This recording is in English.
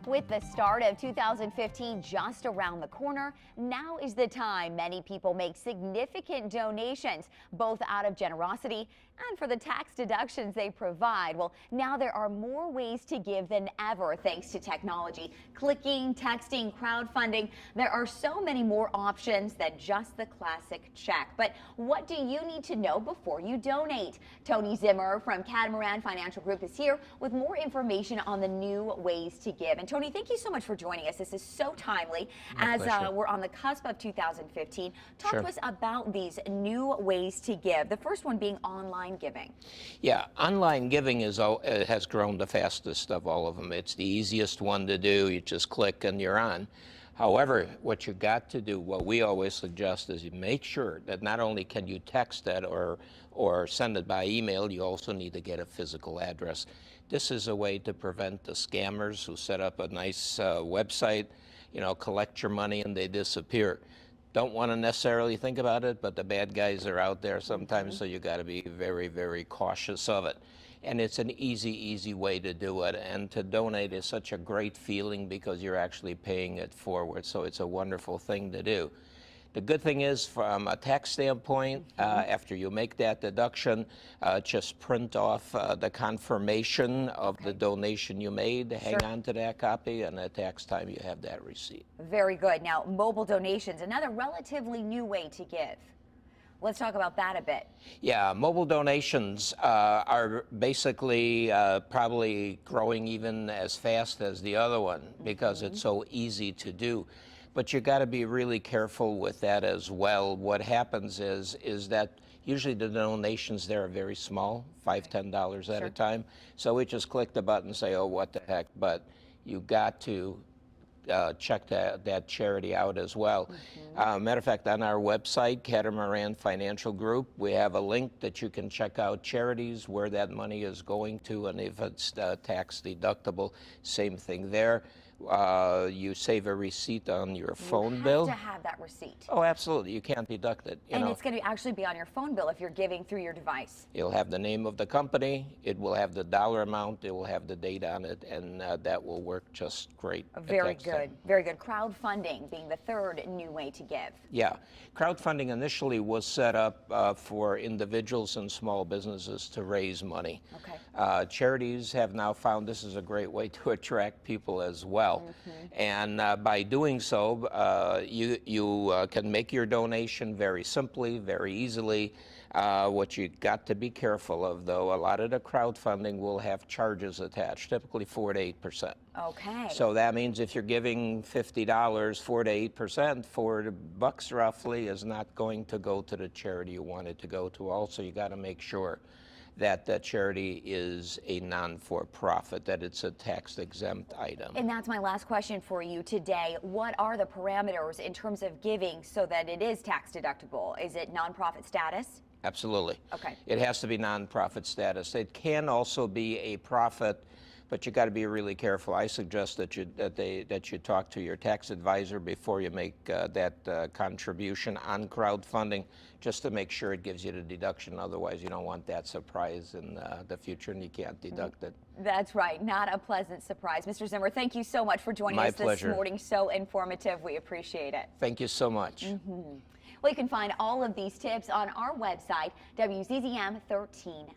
With the start of 2015 just around the corner, now is the time many people make significant donations, both out of generosity and for the tax deductions they provide. Well, now there are more ways to give than ever thanks to technology. Clicking, texting, crowdfunding. There are so many more options than just the classic check. But what do you need to know before you donate? Tony Zimmer from Catamaran Financial Group is here with more information on the new ways to give. And Tony, thank you so much for joining us. This is so timely as we're on the cusp of 2015. Talk to us about these new ways to give. The first one being online giving. Yeah, online giving has grown the fastest of all of them. It's the easiest one to do. You just click and you're on. However, what you got to do, what we always suggest, is you make sure that not only can you text it or send it by email, you also need to get a physical address. This is a way to prevent the scammers who set up a nice website, collect your money and they disappear. Don't want to necessarily think about it, but the bad guys are out there sometimes, so you got to be very, very cautious of it. And it's an easy way to do it. And to donate is such a great feeling because you're actually paying it forward. So it's a wonderful thing to do. The good thing is, from a tax standpoint, after you make that deduction, just print off the confirmation of the donation you made, hang on to that copy, and at tax time you have that receipt. Very good. Now, mobile donations, another relatively new way to give. Let's talk about that a bit. Yeah, mobile donations are basically probably growing even as fast as the other one because it's so easy to do. But you got to be really careful with that as well. What happens is that usually the donations there are very small, $5, $10 at a time. So we just click the button and say, oh, what the heck. But you got to check that charity out as well. Matter of fact, on our website, Catamaran Financial Group, we have a link that you can check out charities, where that money is going to, and if it's tax deductible, same thing there. You save a receipt on your phone bill. You have to have that receipt. Oh, absolutely. You can't deduct it. And it's going to actually be on your phone bill if you're giving through your device. It'll have the name of the company. It will have the dollar amount. It will have the date on it, and that will work just great. Very good. Very good. Crowdfunding being the third new way to give. Yeah. Crowdfunding initially was set up for individuals and small businesses to raise money. Okay. Charities have now found this is a great way to attract people as well. And by doing so, you can make your donation very simply, very easily. What you got to be careful of, though, a lot of the crowdfunding will have charges attached, typically 4 to 8%. Okay. So that means if you're giving $50, 4 to 8%, $4 roughly is not going to go to the charity you want it to go to. Also, you got to make sure that the charity is a non-for-profit, that it's a tax-exempt item. And that's my last question for you today. What are the parameters in terms of giving so that it is tax deductible? Is it nonprofit status? Absolutely. Okay. It has to be nonprofit status. It can also be a profit, but you got to be really careful. I suggest that you talk to your tax advisor before you make that contribution on crowdfunding, just to make sure it gives you the deduction. Otherwise, you don't want that surprise in the future, and you can't deduct it. That's right. Not a pleasant surprise. Mr. Zimmer, thank you so much for joining us this morning. So informative. We appreciate it. Well, you can find all of these tips on our website, WZZM13.com.